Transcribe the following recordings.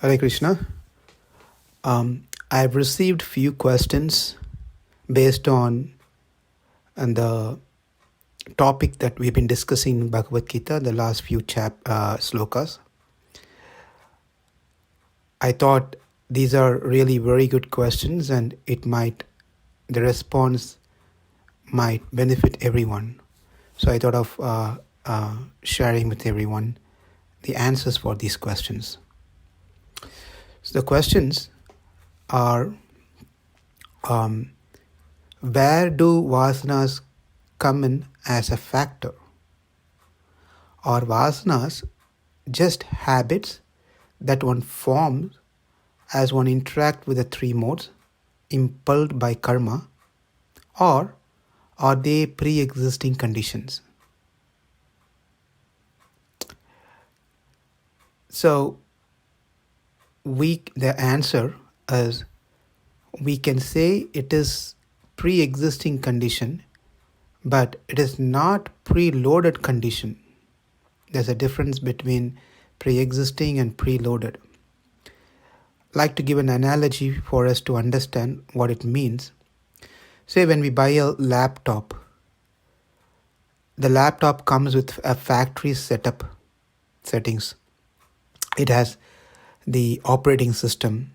Hare Krishna. I've received few questions based on the topic that we've been discussing in Bhagavad Gita, the last few slokas. I thought these are really very good questions, and the response might benefit everyone. So I thought of sharing with everyone the answers for these questions. So the questions are, where do vasanas come in as a factor? Are vasanas just habits that one forms as one interacts with the three modes impelled by karma, or are they pre-existing conditions? So the answer is, we can say it is pre-existing condition, but it is not preloaded condition. There's a difference between pre-existing and preloaded. I'd like to give an analogy for us to understand what it means. Say when we buy a laptop, the laptop comes with a factory settings. It has the operating system,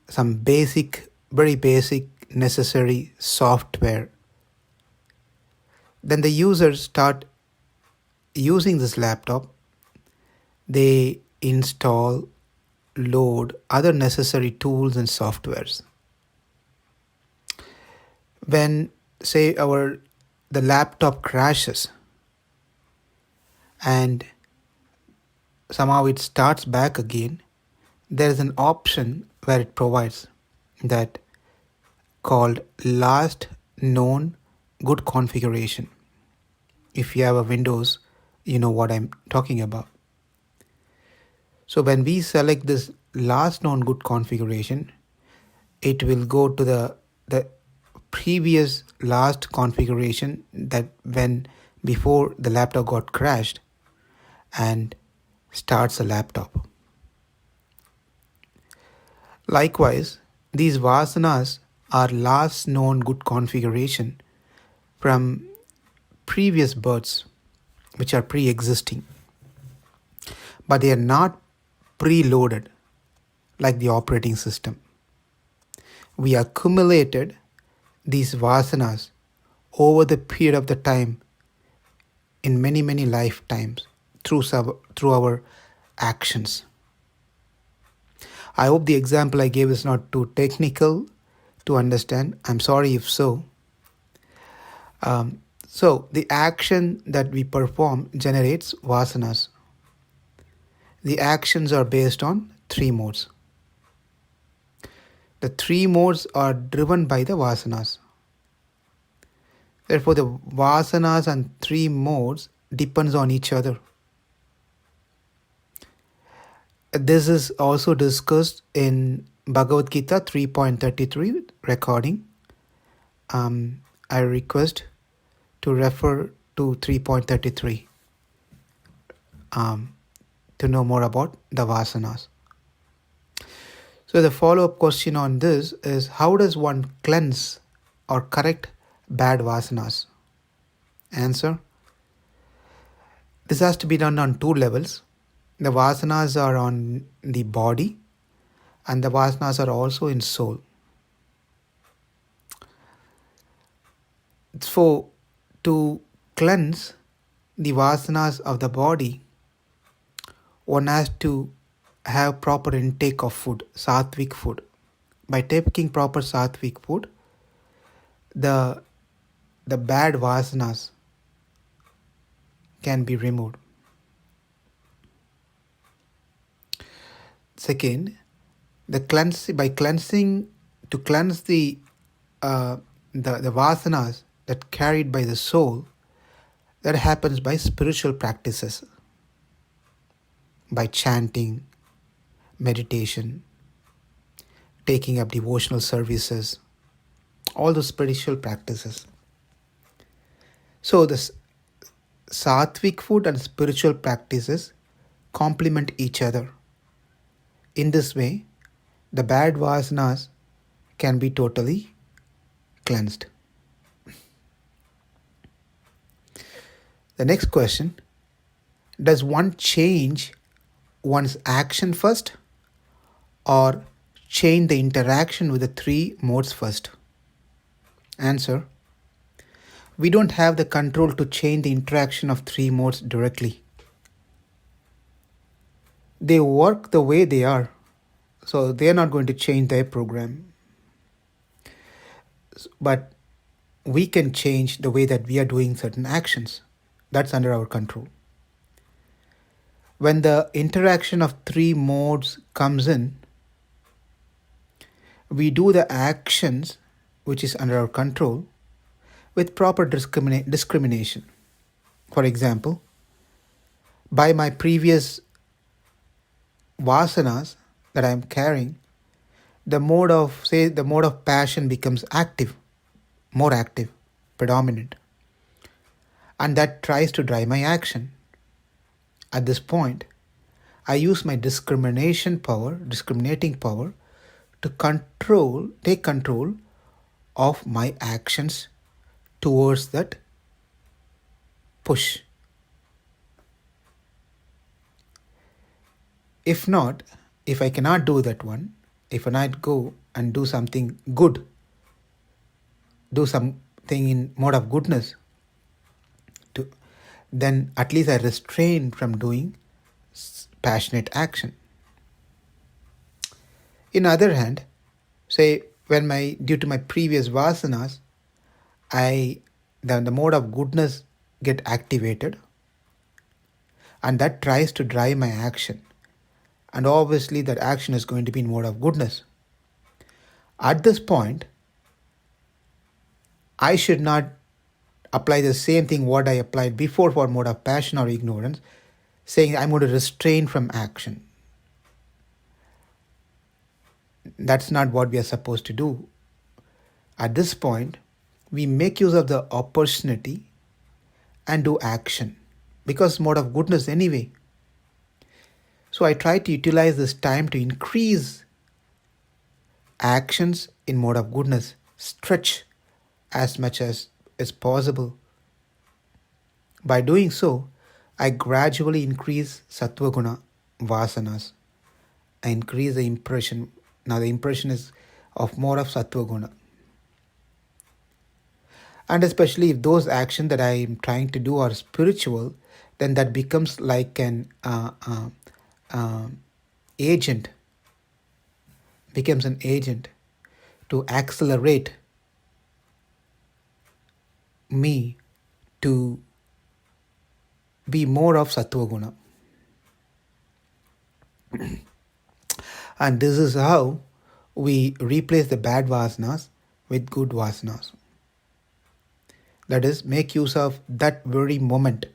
some very basic necessary software. Then the users start using this laptop. They install, load other necessary tools and softwares. When, say, the laptop crashes and somehow it starts back again, there is an option where it provides that called last known good configuration. If you have a Windows, you know what I'm talking about. So when we select this last known good configuration, it will go to the previous last configuration that when before the laptop got crashed and starts a laptop. Likewise, these vasanas are last known good configuration from previous births, which are pre-existing, but they are not preloaded like the operating system. We accumulated these vasanas over the period of the time in many lifetimes through our actions. I hope the example I gave is not too technical to understand. I'm sorry if so. So the action that we perform generates vasanas. The actions are based on three modes. The three modes are driven by the vasanas. Therefore, the vasanas and three modes depends on each other. This is also discussed in Bhagavad Gita 3.33 recording. I request to refer to 3.33 to know more about the vasanas. So the follow-up question on this is, how does one cleanse or correct bad vasanas? Answer: this has to be done on two levels. The vasanas are on the body, and the vasanas are also in soul. So to cleanse the vasanas of the body, one has to have proper intake of food, sattvic food. By taking proper sattvic food, the bad vasanas can be removed. Second, to cleanse the vasanas that carried by the soul, that happens by spiritual practices, by chanting, meditation, taking up devotional services, all those spiritual practices. So this sattvic food and spiritual practices complement each other. In this way, the bad vasanas can be totally cleansed. The next question: does one change one's action first or change the interaction with the three modes first? Answer: we don't have the control to change the interaction of three modes directly. They work the way they are, so they are not going to change their program. But we can change the way that we are doing certain actions. That's under our control. When the interaction of three modes comes in, we do the actions which is under our control with proper discrimination. For example, by my previous vasanas that I am carrying, the mode of passion becomes active, more active, predominant, and that tries to drive my action. At this point, I use my discriminating power to take control of my actions towards that push. If not, if I cannot do that one, if I not go and do something good, do something in mode of goodness, then at least I restrain from doing passionate action. In other hand, say when due to my previous vasanas, the mode of goodness get activated, and that tries to drive my action, and obviously that action is going to be in mode of goodness. At this point, I should not apply the same thing what I applied before for mode of passion or ignorance, saying I'm going to restrain from action. That's not what we are supposed to do. At this point, we make use of the opportunity and do action, because mode of goodness anyway. So I try to utilize this time to increase actions in mode of goodness, stretch as much as is possible. By doing so, I gradually increase sattva guna vasanas. I increase the impression. Now the impression is of more of sattva guna. And especially if those actions that I am trying to do are spiritual, then that becomes like an agent, becomes an agent to accelerate me to be more of sattva guna. And this is how we replace the bad vasanas with good vasanas. That is, make use of that very moment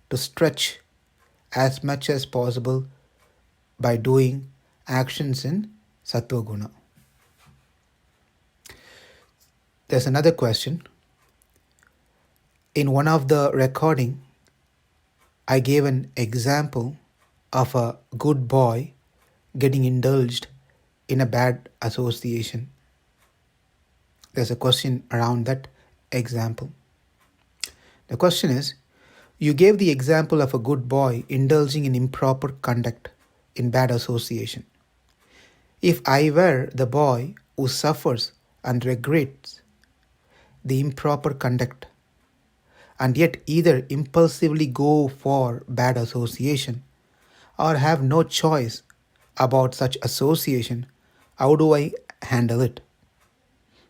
to stretch as much as possible by doing actions in sattva guna. There's another question. In one of the recording, I gave an example of a good boy getting indulged in a bad association. There's a question around that example. The question is, you gave the example of a good boy indulging in improper conduct in bad association. If I were the boy who suffers and regrets the improper conduct, and yet either impulsively go for bad association or have no choice about such association, how do I handle it,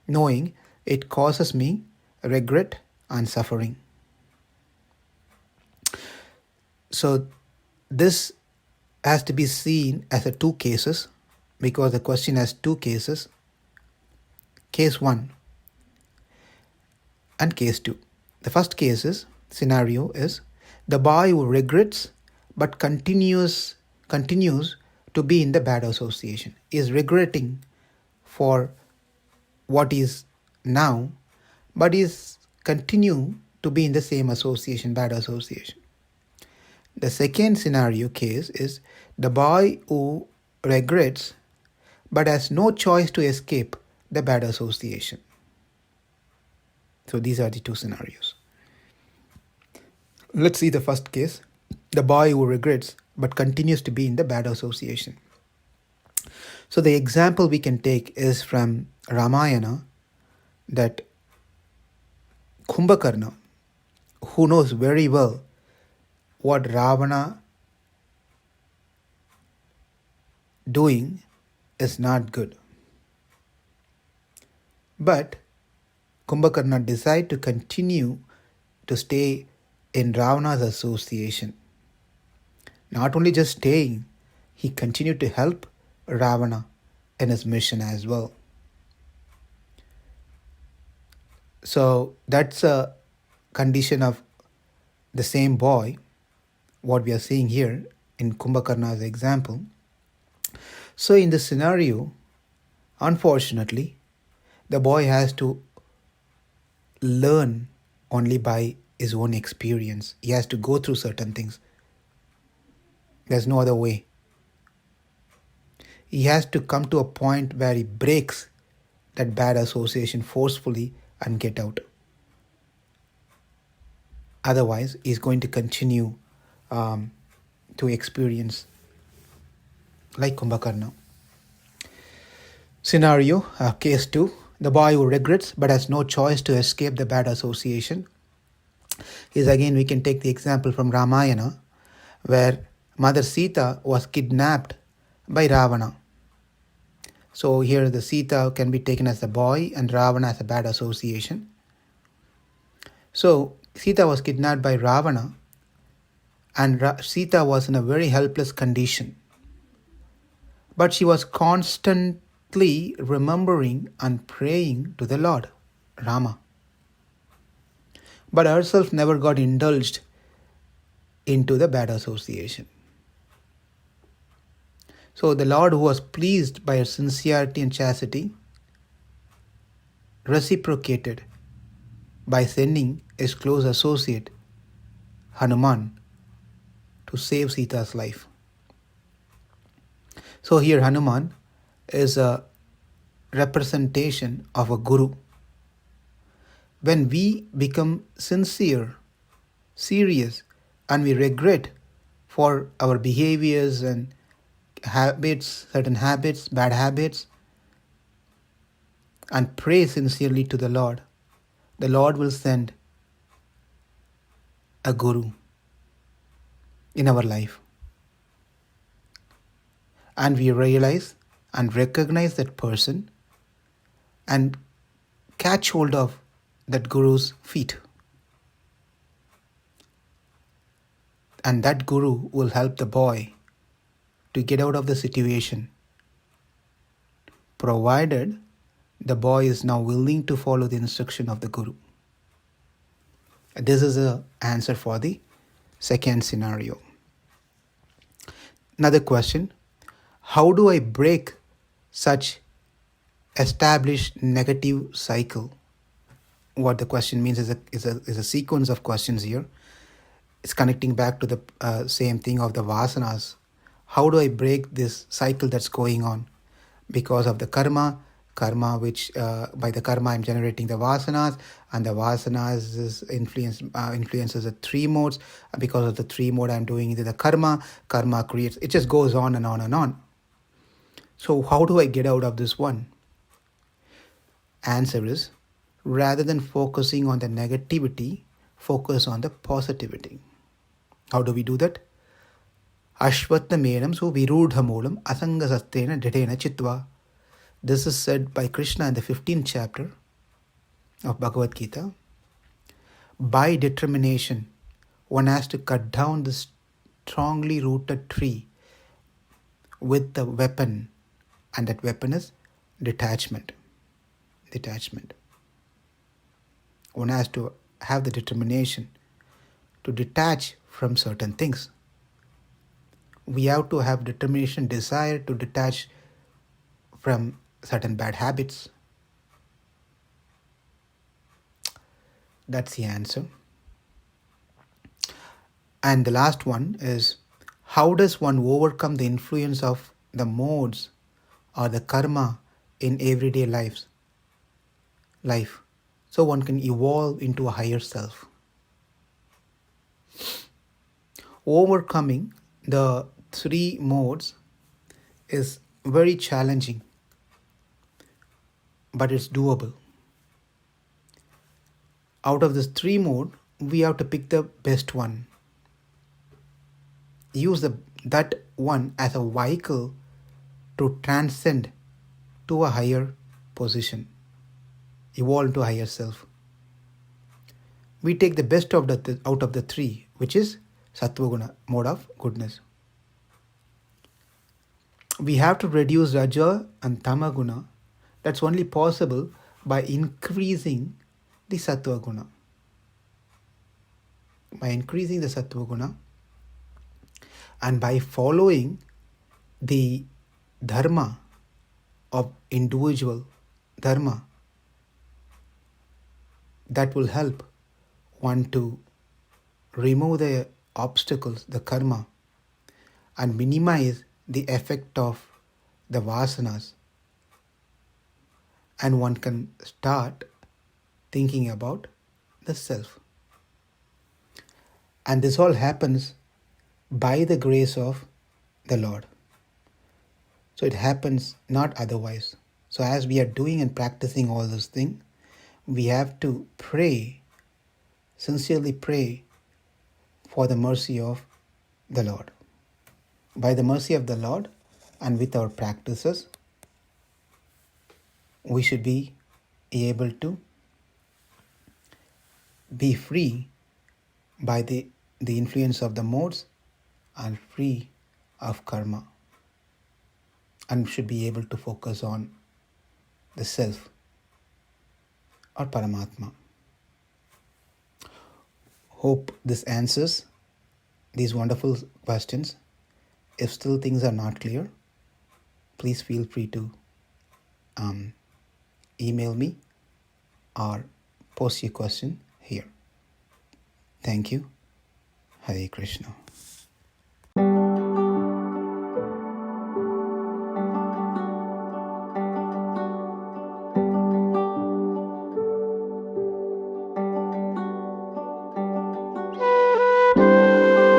knowing it causes me regret and suffering? So this has to be seen as a two cases, because the question has two cases, case 1 and case 2. The first scenario is the boy who regrets but continues to be in the bad association, is regretting for what is now, but is continue to be in the same association, bad association. The second scenario case is the boy who regrets but has no choice to escape the bad association. So these are the two scenarios. Let's see the first case, the boy who regrets but continues to be in the bad association. So the example we can take is from Ramayana, that Kumbhakarna, who knows very well what Ravana doing is not good. But Kumbhakarna decided to continue to stay in Ravana's association. Not only just staying, he continued to help Ravana in his mission as well. So that's a condition of the same boy, what we are seeing here in Kumbhakarna's example. So in this scenario, unfortunately, the boy has to learn only by his own experience. He has to go through certain things. There's no other way. He has to come to a point where he breaks that bad association forcefully and get out. Otherwise, he's going to continue to experience like Kumbhakarna. Scenario, case 2, the boy who regrets but has no choice to escape the bad association. Is again, we can take the example from Ramayana, where Mother Sita was kidnapped by Ravana. So here the Sita can be taken as the boy and Ravana as a bad association. So Sita was kidnapped by Ravana, and Sita was in a very helpless condition. But she was constantly remembering and praying to the Lord, Rama. But herself never got indulged into the bad association. So the Lord, who was pleased by her sincerity and chastity, reciprocated by sending his close associate, Hanuman, to save Sita's life. So here Hanuman is a representation of a guru. When we become sincere, serious, and we regret for our behaviors and habits, certain habits, bad habits, and pray sincerely to the Lord will send a guru in our life. And we realize and recognize that person and catch hold of that guru's feet. And that guru will help the boy to get out of the situation, provided the boy is now willing to follow the instruction of the guru. This is the answer for the second scenario. Another question, how do I break such established negative cycle? What the question means is a sequence of questions here. It's connecting back to the same thing of the Vasanas. How do I break this cycle that's going on? Because of the karma which by the karma I'm generating the Vasanas, and the Vasanas is influences the three modes. Because of the three mode I'm doing the karma creates, it just goes on and on and on. So how do I get out of this one? Answer is, rather than focusing on the negativity, focus on the positivity. How do we do that? Ashvatna menam so virudha moolam asanga sastena dhitena chitva. This is said by Krishna in the 15th chapter of Bhagavad Gita. By determination, one has to cut down this strongly rooted tree with the weapon, and that weapon is detachment. One has to have the determination to detach from certain things. We have to have determination, desire to detach from certain bad habits. That's the answer. And the last one is, how does one overcome the influence of the modes or the karma in everyday life, so one can evolve into a higher self. Overcoming the three modes is very challenging, but it's doable. Out of this three mode, we have to pick the best one. Use that one as a vehicle to transcend to a higher position, evolve to a higher self. We take the best out of the three, which is Sattva-guna, mode of goodness. We have to reduce Raja and Tamaguna. That's only possible by increasing the Sattva-guna. By increasing the Sattva-guna and by following the dharma of individual dharma, that will help one to remove the obstacles, the karma, and minimize the effect of the vasanas. And one can start thinking about the self. And this all happens by the grace of the Lord. So it happens not otherwise. So as we are doing and practicing all those things, we have to pray, sincerely pray for the mercy of the Lord. By the mercy of the Lord and with our practices, we should be able to be free by the influence of the modes and free of karma, and should be able to focus on the self or Paramatma. Hope this answers these wonderful questions. If still things are not clear, please feel free to email me or post your question here. Thank you. Hare Krishna.